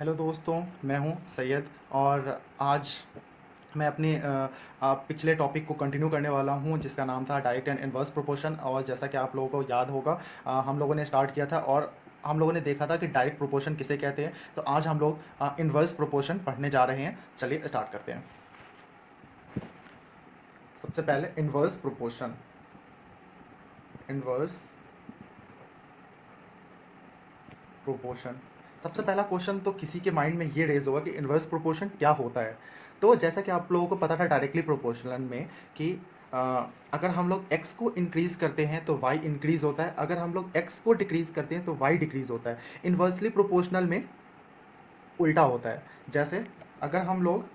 Hello दोस्तों, मैं हूं सैयद और आज मैं अपने पिछले टॉपिक को कंटिन्यू करने वाला हूं जिसका नाम था डायरेक्ट एंड इनवर्स प्रोपोर्शन। और जैसा कि आप लोगों को याद होगा, हम लोगों ने स्टार्ट किया था और हम लोगों ने देखा था कि डायरेक्ट प्रोपोर्शन किसे कहते हैं। तो आज हम लोग इनवर्स प्रोपोर्शन पढ़ने जा रहे हैं। चलिए स्टार्ट करते हैं। सबसे पहले इनवर्स प्रोपोर्शन। इनवर्स प्रोपोर्शन, सबसे पहला क्वेश्चन तो किसी के माइंड में ये रेज होगा कि इनवर्स प्रोपोर्शन क्या होता है। तो जैसा कि आप लोगों को पता था डायरेक्टली प्रोपोर्शनल में कि अगर हम लोग x को इंक्रीज करते हैं तो y इंक्रीज होता है, अगर हम लोग x को डिक्रीज करते हैं तो y डिक्रीज होता है। इनवर्सली प्रोपोर्शनल में उल्टा होता है। जैसे अगर हम लोग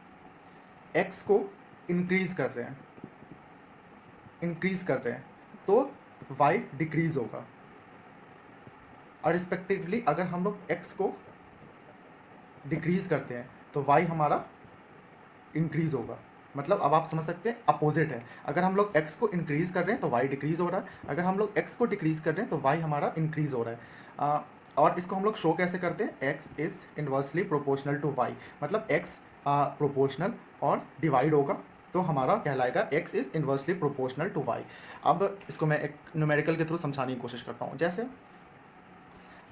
x को इंक्रीज कर रहे हैं तो y डिक्रीज होगा, और रिस्पेक्टिवली अगर हम लोग x को डिक्रीज करते हैं तो y हमारा इंक्रीज होगा। मतलब अब आप समझ सकते हैं अपोजिट है। अगर हम लोग x को इंक्रीज कर रहे हैं तो y डिक्रीज हो रहा है, अगर हम लोग x को डिक्रीज कर रहे हैं तो y हमारा इंक्रीज हो रहा है। और इसको हम लोग शो कैसे करते हैं, x is inversely proportional to y। मतलब x प्रोपोर्शनल और डिवाइड होगा तो हमारा कहलाएगा x is inversely proportional to y। अब इसको मैं एक न्यूमेरिकल के थ्रू समझाने की कोशिश करता हूँ। जैसे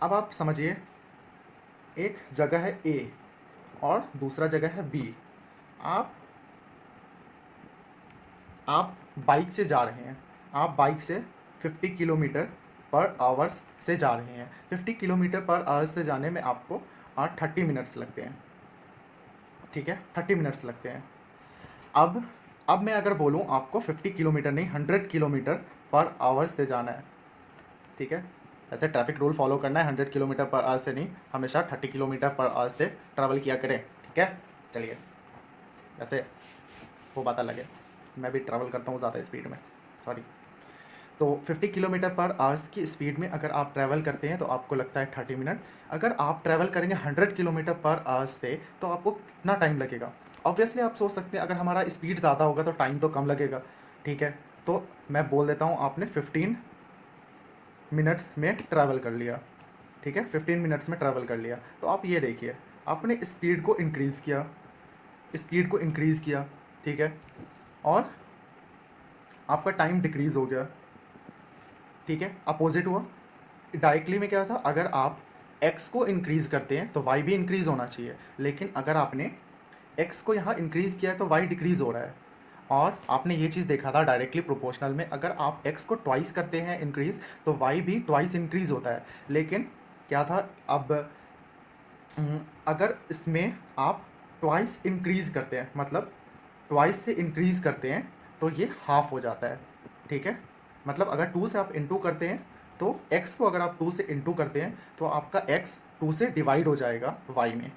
अब आप समझिए, एक जगह है A और दूसरा जगह है B। आप बाइक से जा रहे हैं, आप बाइक से 50 किलोमीटर पर आवर्स से जा रहे हैं। 50 किलोमीटर पर आवर्स से जाने में आपको 30 मिनट्स लगते हैं। ठीक है, 30 मिनट्स लगते हैं। अब मैं अगर बोलूँ आपको 50 किलोमीटर नहीं 100 किलोमीटर पर आवर से जाना है। ठीक है, ऐसे ट्रैफिक रूल फॉलो करना है, 100 किलोमीटर पर आवर से नहीं, हमेशा 30 किलोमीटर पर आवर से ट्रैवल किया करें। ठीक है, चलिए वैसे वो बात अलग है, मैं भी ट्रैवल करता हूँ ज़्यादा स्पीड में, सॉरी। तो 50 किलोमीटर पर आवर्स की स्पीड में अगर आप ट्रैवल करते हैं तो आपको लगता है 30 मिनट। अगर आप ट्रैवल करेंगे 100 किलोमीटर पर आवर्स से तो आपको कितना टाइम लगेगा। ऑब्वियसली आप सोच सकते हैं अगर हमारा स्पीड ज़्यादा होगा तो टाइम तो कम लगेगा। ठीक है, तो मैं बोल देता हूँ आपने 15 मिनट्स में ट्रैवल कर लिया। ठीक है, 15 मिनट्स में ट्रैवल कर लिया। तो आप ये देखिए, आपने स्पीड को इंक्रीज़ किया, ठीक है, और आपका टाइम डिक्रीज़ हो गया। ठीक है, अपोजिट हुआ। डायरेक्टली में क्या था, अगर आप x को इंक्रीज़ करते हैं तो y भी इंक्रीज़ होना चाहिए, लेकिन अगर आपने x को यहाँ इंक्रीज़ किया है तो y डिक्रीज़ हो रहा है। और आपने ये चीज़ देखा था डायरेक्टली प्रोपोर्शनल में, अगर आप x को ट्वाइस करते हैं इंक्रीज़ तो y भी ट्वाइस इंक्रीज़ होता है। लेकिन क्या था, अब अगर इसमें आप ट्वाइस इंक्रीज़ करते हैं, मतलब ट्वाइस से इंक्रीज़ करते हैं तो ये हाफ हो जाता है। ठीक है, मतलब अगर 2 से आप इंटू करते हैं तो x को अगर आप 2 से इंटू करते हैं तो आपका x 2 से डिवाइड हो जाएगा y में।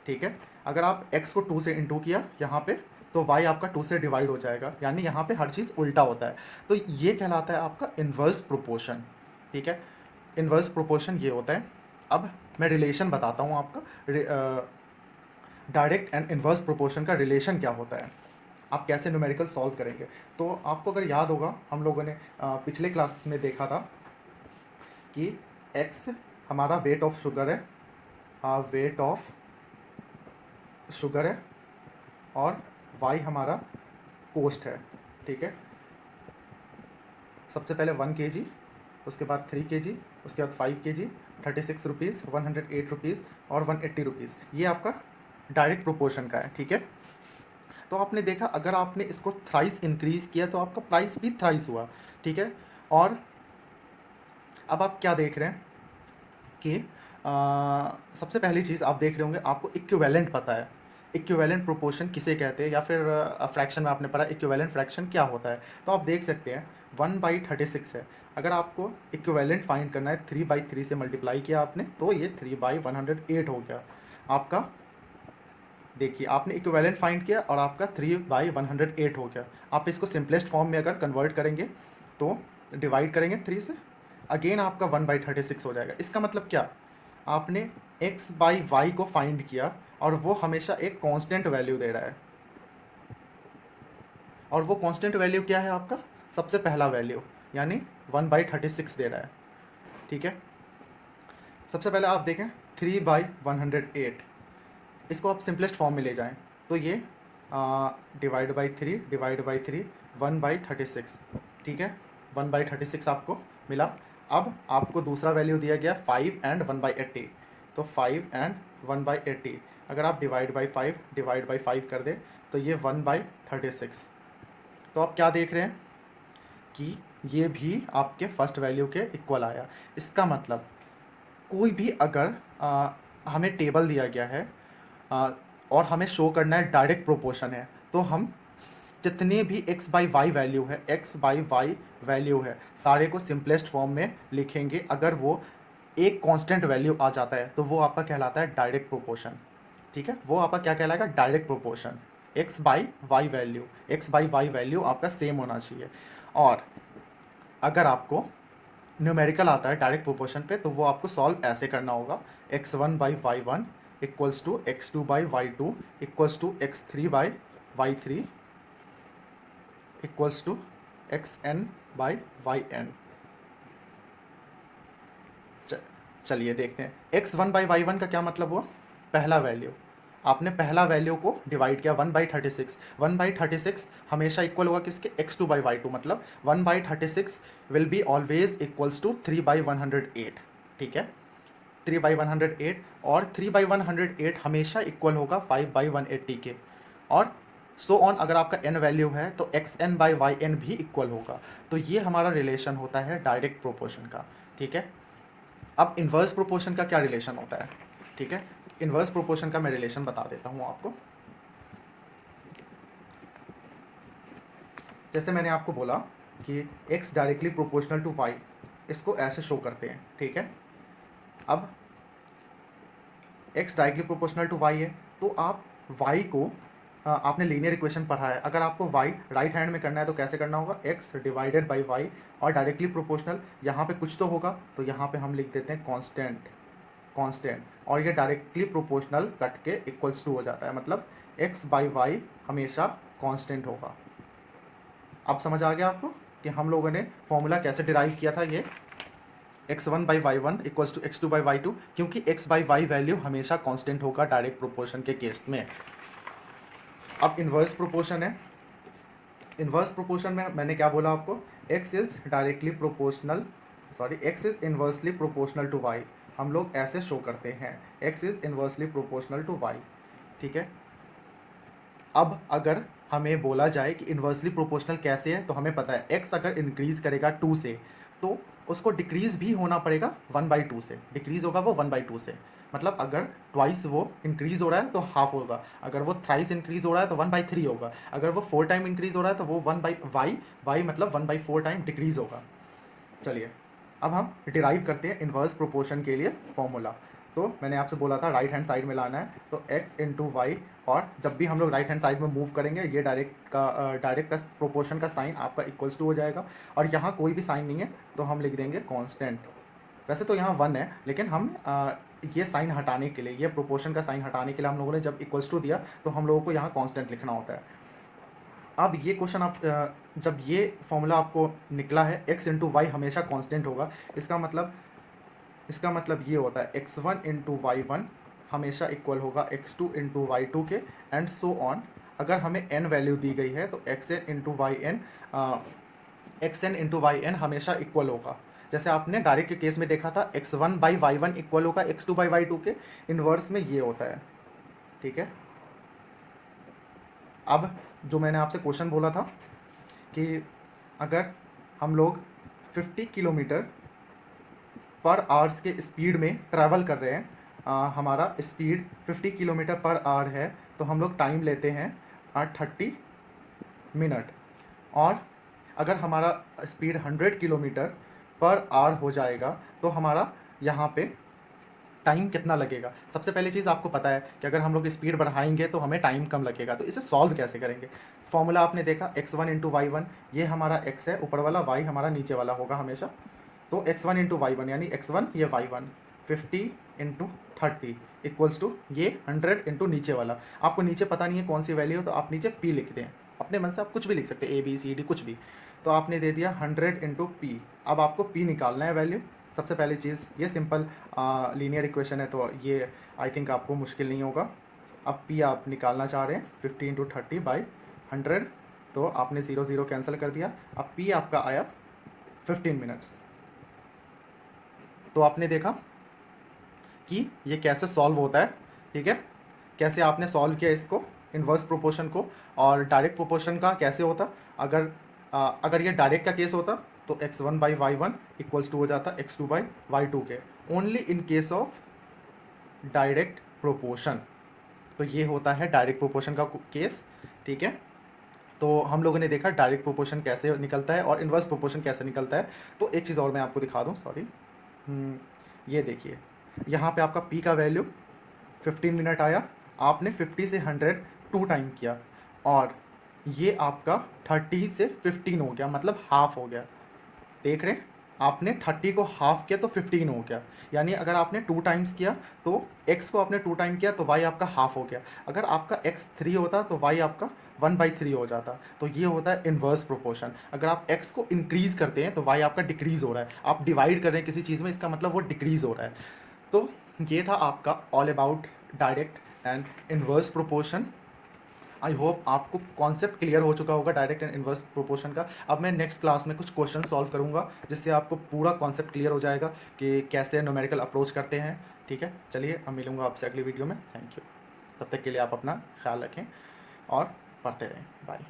ठीक है, अगर आप x को 2 से इंटू किया यहाँ पे तो y आपका 2 से डिवाइड हो जाएगा, यानी यहाँ पे हर चीज़ उल्टा होता है। तो ये कहलाता है आपका इन्वर्स प्रोपोर्शन। ठीक है, इन्वर्स प्रोपोर्शन ये होता है। अब मैं रिलेशन बताता हूँ आपका, डायरेक्ट एंड इन्वर्स प्रोपोर्शन का रिलेशन क्या होता है, आप कैसे न्यूमेरिकल सॉल्व करेंगे। तो आपको अगर याद होगा, हम लोगों ने पिछले क्लास में देखा था कि x हमारा वेट ऑफ शुगर है, और y हमारा कॉस्ट है। ठीक है, सबसे पहले 1 kg, उसके बाद 3 kg, उसके बाद 5 kg, 36 रुपीज़, 108 रुपीज़ और 180 रुपीज़। ये आपका डायरेक्ट प्रोपोर्शन का है। ठीक है, तो आपने देखा अगर आपने इसको थ्राइस इंक्रीज़ किया तो आपका प्राइस भी थ्राइस हुआ। ठीक है, और अब आप क्या देख रहे हैं कि सबसे पहली चीज़ आप देख रहे होंगे, आपको इक्विवेलेंट पता है। इक्विवेलेंट प्रोपोर्शन किसे कहते हैं, या फिर फ्रैक्शन में आपने पढ़ा इक्विवेलेंट फ्रैक्शन क्या होता है। तो आप देख सकते हैं 1/36 है। अगर आपको इक्विवेलेंट फाइंड करना है, 3/3 से मल्टीप्लाई किया आपने तो ये 3/108 हो गया आपका। देखिए, आपने इक्विवेलेंट फाइंड किया और आपका 3/108 हो गया। आप इसको सिंपलेस्ट फॉर्म में अगर कन्वर्ट करेंगे तो डिवाइड करेंगे 3 से, अगेन आपका 1/36 हो जाएगा। इसका मतलब क्या, आपने x/y को फाइंड किया और वो हमेशा एक कांस्टेंट वैल्यू दे रहा है, और वो कांस्टेंट वैल्यू क्या है आपका, सबसे पहला वैल्यू, यानी 1/36 दे रहा है। ठीक है, सबसे पहले आप देखें 3/108, इसको आप सिंपलेस्ट फॉर्म में ले जाएं तो ये डिवाइड बाई 3 1/36, ठीक है, 1/36 आपको मिला। अब आपको दूसरा वैल्यू दिया गया 5 एंड 1/80, तो 5 एंड 1/80 अगर आप डिवाइड बाई 5 कर दें तो ये 1/36। तो आप क्या देख रहे हैं कि ये भी आपके फर्स्ट वैल्यू के इक्वल आया। इसका मतलब कोई भी अगर हमें टेबल दिया गया है और हमें शो करना है डायरेक्ट प्रोपोर्शन है, तो हम जितने भी x बाई वाई वैल्यू है सारे को सिंपलेस्ट फॉर्म में लिखेंगे। अगर वो एक कांस्टेंट वैल्यू आ जाता है तो वो आपका कहलाता है डायरेक्ट प्रोपोर्शन, ठीक है। वो आपका क्या कहलाएगा? Direct proportion. x by y value आपका सेम होना चाहिए। और अगर आपको न्यूमेरिकल आता है डायरेक्ट प्रोपोर्शन पे तो वो आपको सॉल्व ऐसे करना होगा, x1/y1 equals to x2/y2 equals to x3/y3 equals to xn/yn। चलिए देखते हैं x1/y1 का क्या मतलब हुआ। पहला वैल्यू, आपने पहला वैल्यू को डिवाइड किया 1/36। 1/36 हमेशा इक्वल होगा किसके? x2/y2, मतलब 1/36 will be always equals to 3/108, ठीक है, 3/108। और 3/108 हमेशा इक्वल होगा 5/180 के, और सो ऑन। अगर आपका n वैल्यू है तो xn/yn भी इक्वल होगा। तो ये हमारा रिलेशन होता है डायरेक्ट प्रोपोर्शन का, ठीक है। अब इन्वर्स प्रोपोर्शन का क्या रिलेशन होता है, ठीक है। इन्वर्स प्रोपोर्शन का मैं रिलेशन बता देता हूँ आपको। जैसे मैंने आपको बोला कि x directly proportional to y, इसको ऐसे शो करते हैं, ठीक है। अब x directly proportional to y है तो आप y को आपने लीनियर इक्वेशन पढ़ा है। अगर आपको y राइट हैंड में करना है तो कैसे करना होगा? x डिवाइडेड बाई y, और डायरेक्टली प्रोपोर्शनल यहाँ पे कुछ तो होगा तो यहाँ पे हम लिख देते हैं कांस्टेंट, और ये डायरेक्टली प्रोपोर्शनल कट के इक्वल्स टू हो जाता है, मतलब x बाई वाई हमेशा कांस्टेंट होगा। अब समझ आ गया आपको कि हम लोगों ने फॉर्मूला कैसे डिराइव किया था। ये x1/y1 इक्वल्स टू x2/y2, क्योंकि x बाई वाई वैल्यू हमेशा कांस्टेंट होगा डायरेक्ट प्रोपोर्शन के केस में। अब इन्वर्स प्रोपोर्शन है। इन्वर्स प्रोपोर्शन में मैंने क्या बोला आपको? x is inversely proportional to y। हम लोग ऐसे शो करते हैं, x is inversely proportional to y, ठीक है। अब अगर हमें बोला जाए कि इन्वर्सली प्रोपोर्शनल कैसे है, तो हमें पता है x अगर इंक्रीज करेगा 2 से तो उसको डिक्रीज भी होना पड़ेगा 1/2 से। डिक्रीज होगा वो 1/2 से, मतलब अगर ट्वाइस वो इंक्रीज हो रहा है तो हाफ होगा, अगर वो थ्राइस इंक्रीज हो रहा है तो 1/3 होगा, अगर वो 4 टाइम इंक्रीज हो रहा है तो वो 1/y मतलब 1/4 टाइम डिक्रीज होगा। चलिए अब हम डिराइव करते हैं इन्वर्स प्रोपोर्शन के लिए फॉर्मूला। तो मैंने आपसे बोला था राइट हैंड साइड में लाना है, तो x इंटू वाई, और जब भी हम लोग राइट हैंड साइड में मूव करेंगे ये डायरेक्ट का प्रोपोर्शन का साइन आपका इक्वल्स टू हो जाएगा। और यहाँ कोई भी साइन नहीं है तो हम लिख देंगे कांस्टेंट। वैसे तो यहाँ 1 है, लेकिन हम ये साइन हटाने के लिए, ये प्रोपोर्शन का साइन हटाने के लिए हम लोगों ने जब इक्वल्स टू दिया तो हम लोगों को यहाँ कांस्टेंट लिखना होता है। अब ये क्वेश्चन आप जब ये फॉर्मूला आपको निकला है x इंटू वाई हमेशा कांस्टेंट होगा, इसका मतलब ये होता है x1 इंटू वाई1 हमेशा इक्वल होगा x2 इंटू वाई2 के, एंड सो ऑन। अगर हमें n वैल्यू दी गई है तो xn इंटू वाई एन हमेशा इक्वल होगा। जैसे आपने डायरेक्ट के केस में देखा था x1/y1 इक्वल होगा x2/y2 के, इन्वर्स में ये होता है, ठीक है। अब जो मैंने आपसे क्वेश्चन बोला था कि अगर हम लोग 50 किलोमीटर पर आवर्स के स्पीड में ट्रैवल कर रहे हैं, हमारा स्पीड 50 किलोमीटर पर आवर है, तो हम लोग टाइम लेते हैं 30 मिनट। और अगर हमारा स्पीड 100 किलोमीटर पर आवर हो जाएगा तो हमारा यहाँ पे टाइम कितना लगेगा। सबसे पहली चीज़ आपको पता है कि अगर हम लोग स्पीड बढ़ाएंगे तो हमें टाइम कम लगेगा। तो इसे सॉल्व कैसे करेंगे? फॉर्मूला आपने देखा x1 इंटू वाई वन, ये हमारा x है ऊपर वाला, y हमारा नीचे वाला होगा हमेशा। तो x1 इंटू वाई वन यानी x1 ये y1, 50 इंटू 30 इक्वल्स टू ये 100 इंटू नीचे वाला। आपको नीचे पता नहीं है कौन सी वैल्यू, तो आप नीचे p लिख दें, अपने मन से आप कुछ भी लिख सकते हैं, ABCD कुछ भी। तो आपने दे दिया 100 इंटू पी। अब आपको p निकालना है वैल्यू। सबसे पहली चीज़, ये सिंपल लीनियर इक्वेशन है तो ये आई थिंक आपको मुश्किल नहीं होगा। अब पी आप निकालना चाह रहे हैं 50 इंटू 30 बाई 100, तो आपने 0 0 कैंसिल कर दिया। अब पी आपका आया 15 मिनट्स। तो आपने देखा कि ये कैसे सॉल्व होता है, ठीक है, कैसे आपने सॉल्व किया इसको, इन्वर्स प्रोपोर्शन को। और डायरेक्ट प्रोपोर्शन का कैसे होता, अगर ये डायरेक्ट का केस होता तो x1 by y1 equals to हो जाता x2 बाई y2 के, only in case of direct proportion. तो ये होता है डायरेक्ट प्रोपोर्शन का केस, ठीक है। तो हम लोगों ने देखा डायरेक्ट प्रोपोर्शन कैसे निकलता है और इन्वर्स प्रोपोर्शन कैसे निकलता है। तो एक चीज़ और मैं आपको दिखा दूँ, सॉरी, ये देखिए, यहाँ पे आपका पी का वैल्यू 15 मिनट आया, आपने 50 से 100 2 टाइम किया, और ये आपका 30 से 15 हो गया, मतलब हाफ हो गया। देख रहे हैं, आपने 30 को हाफ किया तो 15 हो गया। यानी अगर आपने 2 टाइम्स किया तो x को आपने 2 टाइम किया तो y आपका हाफ हो गया। अगर आपका x 3 होता तो y आपका 1/3 हो जाता। तो ये होता है इन्वर्स प्रोपोर्शन। अगर आप x को इंक्रीज करते हैं तो y आपका डिक्रीज हो रहा है। आप डिवाइड कर रहे हैं किसी चीज़ में, इसका मतलब वो डिक्रीज हो रहा है। तो ये था आपका all about direct and inverse proportion. I hope आपको कॉन्सेप्ट क्लियर हो चुका होगा डायरेक्ट एंड इन्वर्स प्रोपोर्शन का। अब मैं नेक्स्ट क्लास में कुछ क्वेश्चन सॉल्व करूंगा जिससे आपको पूरा कॉन्सेप्ट क्लियर हो जाएगा कि कैसे न्यूमेरिकल अप्रोच करते हैं, ठीक है। चलिए, अब मिलूंगा आपसे अगली वीडियो में। Thank you. तब तक के लिए आप अपना ख्याल रखें और पढ़ते रहें। बाय।